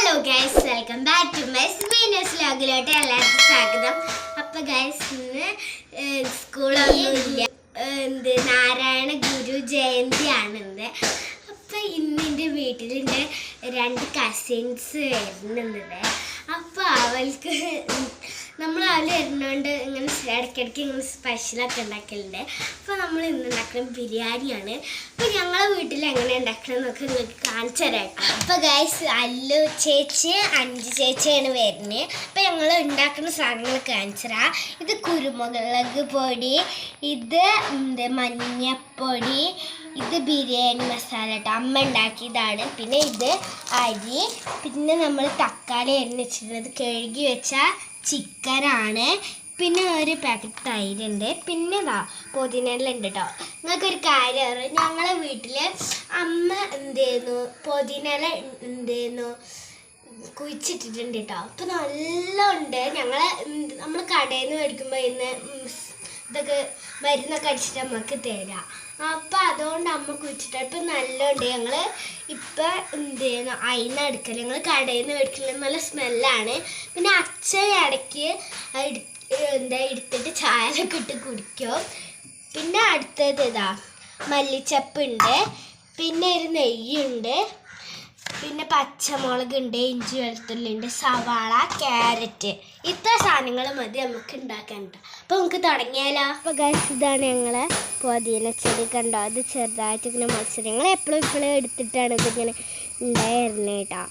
Hello guys, welcome back to my സ്മീനസ് വ്ലോഗിലോട്ട് എല്ലാവർക്കും സ്വാഗതം. അപ്പോൾ ഗൈസ്, ഇന്ന് സ്കൂളൊന്നുമില്ല, നാരായണ ഗുരു ജയന്തിയാണെന്ന്. അപ്പോൾ ഇന്ന് എൻ്റെ വീട്ടിലെൻ്റെ 2 കസിൻസ് വരുന്നുണ്ട്. അപ്പോൾ അവൾക്ക് നമ്മൾ അവൾ വരുന്നതുകൊണ്ട് ഇങ്ങനെ ഇടയ്ക്കിടയ്ക്ക് ഇങ്ങനെ സ്പെഷ്യലൊക്കെ ഉണ്ടാക്കലുണ്ട്. അപ്പോൾ നമ്മൾ ഇന്ന് ഉണ്ടാക്കുന്നത് ബിരിയാണിയാണ്. അപ്പോൾ ഞങ്ങളെ വീട്ടിൽ എങ്ങനെ ഉണ്ടാക്കണം എന്നൊക്കെ നിങ്ങൾക്ക് കാണിച്ചു തരാം. അപ്പോൾ ഗൈസ്, അല്ലു ചേച്ചി 5 ചേച്ചിയാണ് വരുന്നത്. അപ്പോൾ ഞങ്ങൾ ഉണ്ടാക്കുന്ന സാധനങ്ങൾ കാണിച്ചു തരാം. ഇത് കുരുമുളക് പൊടി, ഇത് മഞ്ഞപ്പൊടി, ഇത് ബിരിയാണി മസാല കേട്ടോ, അമ്മ ഉണ്ടാക്കിയതാണ്. പിന്നെ ഇത് അരി, പിന്നെ നമ്മൾ തക്കാളി അരിഞ്ഞ് വെച്ചിട്ടുള്ളത്, കഴുകി വെച്ച ചിക്കനാണ്. പിന്നെ ഒരു പാക്കറ്റ് തൈരുണ്ട്. പിന്നെ പുതിനയില ഉണ്ട് കേട്ടോ. നിങ്ങൾക്കൊരു കാര്യം അറിയാം, ഞങ്ങളെ വീട്ടിൽ അമ്മ പുതിനയില കുഴിച്ചിട്ടിട്ടുണ്ട് കേട്ടോ. അപ്പം നല്ല ഉണ്ട്. നമ്മൾ കടയിൽ നിന്ന് മേടിക്കുമ്പോൾ ഇന്ന് ഇതൊക്കെ മരുന്നൊക്കെ അടിച്ചിട്ട് നമുക്ക് തരാം. അപ്പം അതുകൊണ്ട് അമ്മ കുഴിച്ചിട്ട് ഇപ്പം നല്ലുണ്ട്. ഞങ്ങൾ ഇപ്പം അതിന് എടുക്കല്, ഞങ്ങൾ കടയിൽ നിന്ന് മേടിക്കല്, നല്ല സ്മെല്ലാണ്. പിന്നെ അച്ഛൻ ഇടയ്ക്ക് എടുത്തിട്ട് ചായലൊക്കെ ഇട്ട് കുടിക്കും. പിന്നെ അടുത്തത് മല്ലിച്ചപ്പുണ്ട്, പിന്നെ ഒരു നെയ്യുണ്ട്, പിന്നെ പച്ചമുളക് ഉണ്ട്, ഇഞ്ചി വെളുത്തുള്ളി ഉണ്ട്, സവാള, ക്യാരറ്റ്, ഇത്ര സാധനങ്ങൾ മതി നമുക്ക് ഉണ്ടാക്കാനുണ്ട്. അപ്പോൾ നമുക്ക് തുടങ്ങിയാലോ. അപ്പോൾ ഗൈസ്, ഇതാണ് ഞങ്ങളെ പുതിന ചെടി. കണ്ടോ, അത് ചെറുതായിട്ട് ഇങ്ങനെ മുളച്ചത്. ഞങ്ങൾ എപ്പോഴും എടുത്തിട്ടാണ് ഇതിങ്ങനെ ഉണ്ടായിരുന്നത് കേട്ടോ.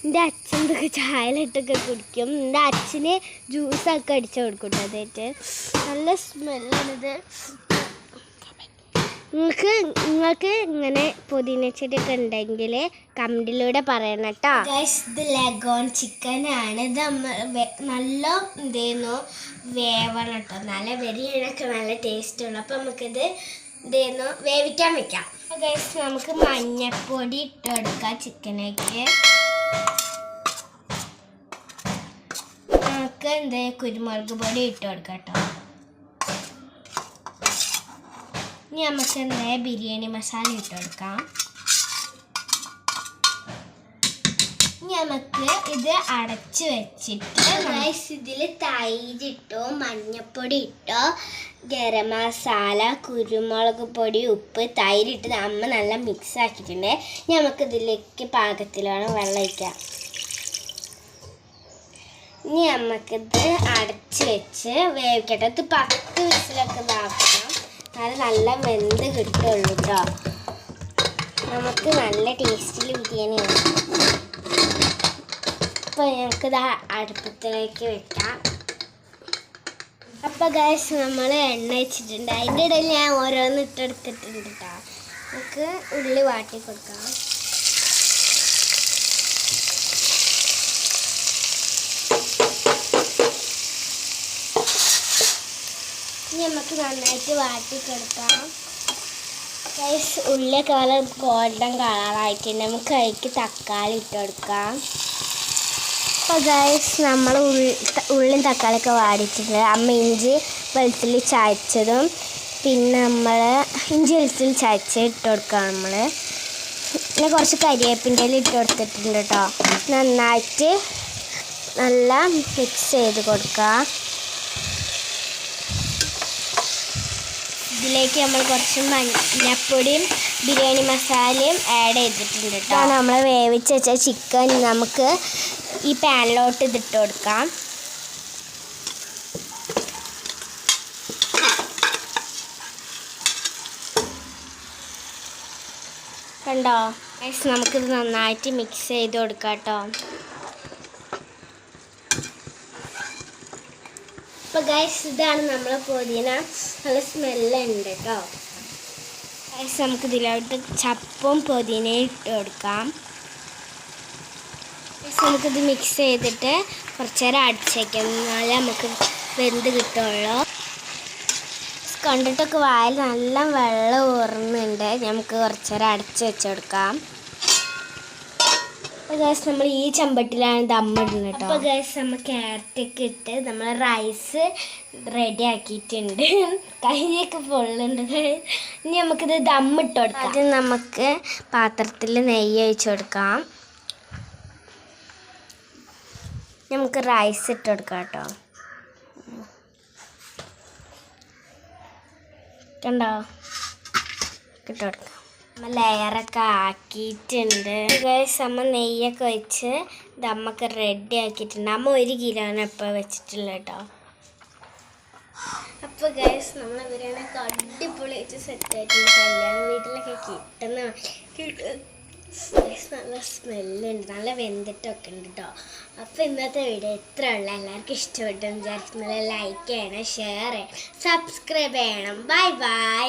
എൻ്റെ അച്ഛൻ ഇതൊക്കെ ചായലിട്ടൊക്കെ കുടിക്കും. എൻ്റെ അച്ഛന് ജ്യൂസൊക്കെ അടിച്ചു കൊടുക്കും കേട്ടോ. അതായിട്ട് നല്ല സ്മെല്ലാണിത്. നിങ്ങൾക്ക് ഇങ്ങനെ പുതിന ചെടിയൊക്കെ ഉണ്ടെങ്കിൽ കമന്റിലൂടെ പറയണം കേട്ടോ. ഇത് ലഗോൺ ചിക്കനാണ്. ഇത് നല്ല വേവണം കേട്ടോ. നല്ല ബിരിയാണിയൊക്കെ നല്ല ടേസ്റ്റുള്ളൂ. അപ്പം നമുക്കിത് വേവിക്കാൻ വെക്കാം. ഗൈസ്, നമുക്ക് മഞ്ഞപ്പൊടി ഇട്ട് കൊടുക്കാം ചിക്കനേക്ക്. നമുക്ക് കുരുമുളക് പൊടി ഇട്ട് കൊടുക്കാം കേട്ടോ. ഇനി നമുക്ക് ബിരിയാണി മസാല ഇട്ട് കൊടുക്കാം. ഇനി നമുക്ക് ഇത് അടച്ച് വെച്ചിട്ട് ഇതിൽ തൈരിട്ടോ, മഞ്ഞപ്പൊടി ഇട്ടോ, ഗരം മസാല, കുരുമുളക് പൊടി, ഉപ്പ്, തൈരിട്ട് അമ്മ നല്ല മിക്സ് ആക്കിയിട്ടുണ്ട്. ഇനി നമുക്ക് ഇതിലേക്ക് പാകത്തിലാണ് വെള്ളം ഒഴിക്കാം. ഇനി നമുക്കിത് അടച്ച് വെച്ച് വേവിക്കട്ടെ. ഇത് 10 വിസിലൊക്കെ ഇതാക്കണം. നല്ല വെന്ത് കിട്ടുള്ളൂ കേട്ടോ. നമുക്ക് നല്ല ടേസ്റ്റിൽ ബിരിയാണി ആണ്. അപ്പോൾ ഞങ്ങൾക്കിത് അടുപ്പത്തിലേക്ക് വെക്കാം. അപ്പോൾ ഗൈസ്, നമ്മൾ എണ്ണ വെച്ചിട്ടുണ്ട്. അതിൻ്റെ ഇടയിൽ ഞാൻ ഓരോന്ന് ഇട്ടെടുത്തിട്ടുണ്ട് കേട്ടോ. നമുക്ക് ഉള്ളി വാട്ടി കൊടുക്കാം. ഇനി നമുക്ക് നന്നായിട്ട് വാട്ടിക്കെടുക്കാം. ഗൈസ്, ഉള്ളി കളർ ഗോൾഡൻ കളറായിട്ടുണ്ട്. നമുക്ക് അതിലേക്ക് തക്കാളി ഇട്ട് കൊടുക്കാം. അപ്പോൾ ഗൈസ്, നമ്മൾ ഉള്ളിയും തക്കാളിയൊക്കെ വാടിയിട്ടുണ്ട്. അമ്മ ഇഞ്ചി വെളുത്തുള്ളി ചതച്ചതും പിന്നെ നമ്മൾ ഇഞ്ചി വെളുത്തുള്ളി ചതച്ച് ഇട്ട് കൊടുക്കാം. പിന്നെ കുറച്ച് കരിവേപ്പിൻ്റെ ഇട്ട് കൊടുത്തിട്ടുണ്ട് കേട്ടോ. നന്നായിട്ട് നല്ല മിക്സ് ചെയ്ത് കൊടുക്കാം. ഇതിലേക്ക് നമ്മൾ കുറച്ച് മഞ്ഞപ്പൊടിയും ബിരിയാണി മസാലയും ആഡ് ചെയ്തിട്ടുണ്ട് കേട്ടോ. നമ്മൾ വേവിച്ച് വെച്ച ചിക്കൻ നമുക്ക് ഈ പാനിലോട്ട് ഇതിട്ട് കൊടുക്കാം. കണ്ടോ ഗൈസ്, നമുക്കിത് നന്നായിട്ട് മിക്സ് ചെയ്ത് കൊടുക്കാം കേട്ടോ. അപ്പോൾ ഗൈസ്, ഇതാണ് നമ്മളെ പുതിന. നല്ല സ്മെല്ലുണ്ട് കേട്ടോ. ഗൈസ്, നമുക്ക് ഇതിലോട്ട് ചപ്പും പുതിനയും ഇട്ട് കൊടുക്കാം. ഗൈസ്, നമുക്കിത് മിക്സ് ചെയ്തിട്ട് കുറച്ച് നേരം അടച്ച് വയ്ക്കാം. എന്നാലേ നമുക്ക് വെന്ത് കിട്ടുള്ളൂ. കണ്ടിട്ടൊക്കെ വായിൽ നല്ല വെള്ളം ഊറുന്നുണ്ട്. നമുക്ക് കുറച്ച് നേരം അടച്ച് വെച്ച് കൊടുക്കാം. അപ്പോൾ ഗൈസ്, നമ്മൾ ഈ ചെമ്പട്ടിലാണ് ദമ്മിടുന്നത് കേട്ടോ. അപ്പോൾ ഗൈസ്, നമ്മൾ ക്യാരറ്റൊക്കെ ഇട്ട് നമ്മൾ റൈസ് റെഡി ആക്കിയിട്ടുണ്ട്. കൈയൊക്കെ ഫുള്ളുണ്ട്. ഇനി നമുക്കിത് ദമ്മിട്ട് കൊടുക്കാം. ആദ്യം നമുക്ക് പാത്രത്തിൽ നെയ്യ് ഒഴിച്ച് കൊടുക്കാം. നമുക്ക് റൈസ് ഇട്ട് കൊടുക്കാം കേട്ടോ. കണ്ടോ, ഇട്ട് കൊടുക്കാം. നമ്മൾ ലെയറൊക്കെ ആക്കിയിട്ടുണ്ട് ഗൈസ്. നമ്മൾ നെയ്യൊക്കെ വെച്ച് ദമ്മൊക്കെ റെഡി ആക്കിയിട്ടുണ്ട്. നമ്മൾ 1 കിലോന് ഇപ്പോൾ വെച്ചിട്ടുള്ള കേട്ടോ. അപ്പോൾ ഗൈസ് നമ്മൾ ബിരിയാണിയൊക്കെ അടിപൊളിയായിട്ട് സെറ്റായിട്ടുണ്ട്. കല്യാണ വീട്ടിലൊക്കെ കിട്ടുന്ന നല്ല സ്മെല്ലുണ്ട്, നല്ല വെന്തിട്ടൊക്കെ ഉണ്ട് കേട്ടോ. അപ്പോൾ ഇന്നത്തെ വീഡിയോ ഇത്ര ഉള്ള. എല്ലാവർക്കും ഇഷ്ടപ്പെട്ടെന്ന് വിചാരിക്കുന്നത് ലൈക്ക് ചെയ്യണം, ഷെയർ ചെയ്യണം, സബ്സ്ക്രൈബ് ചെയ്യണം. Bye bye.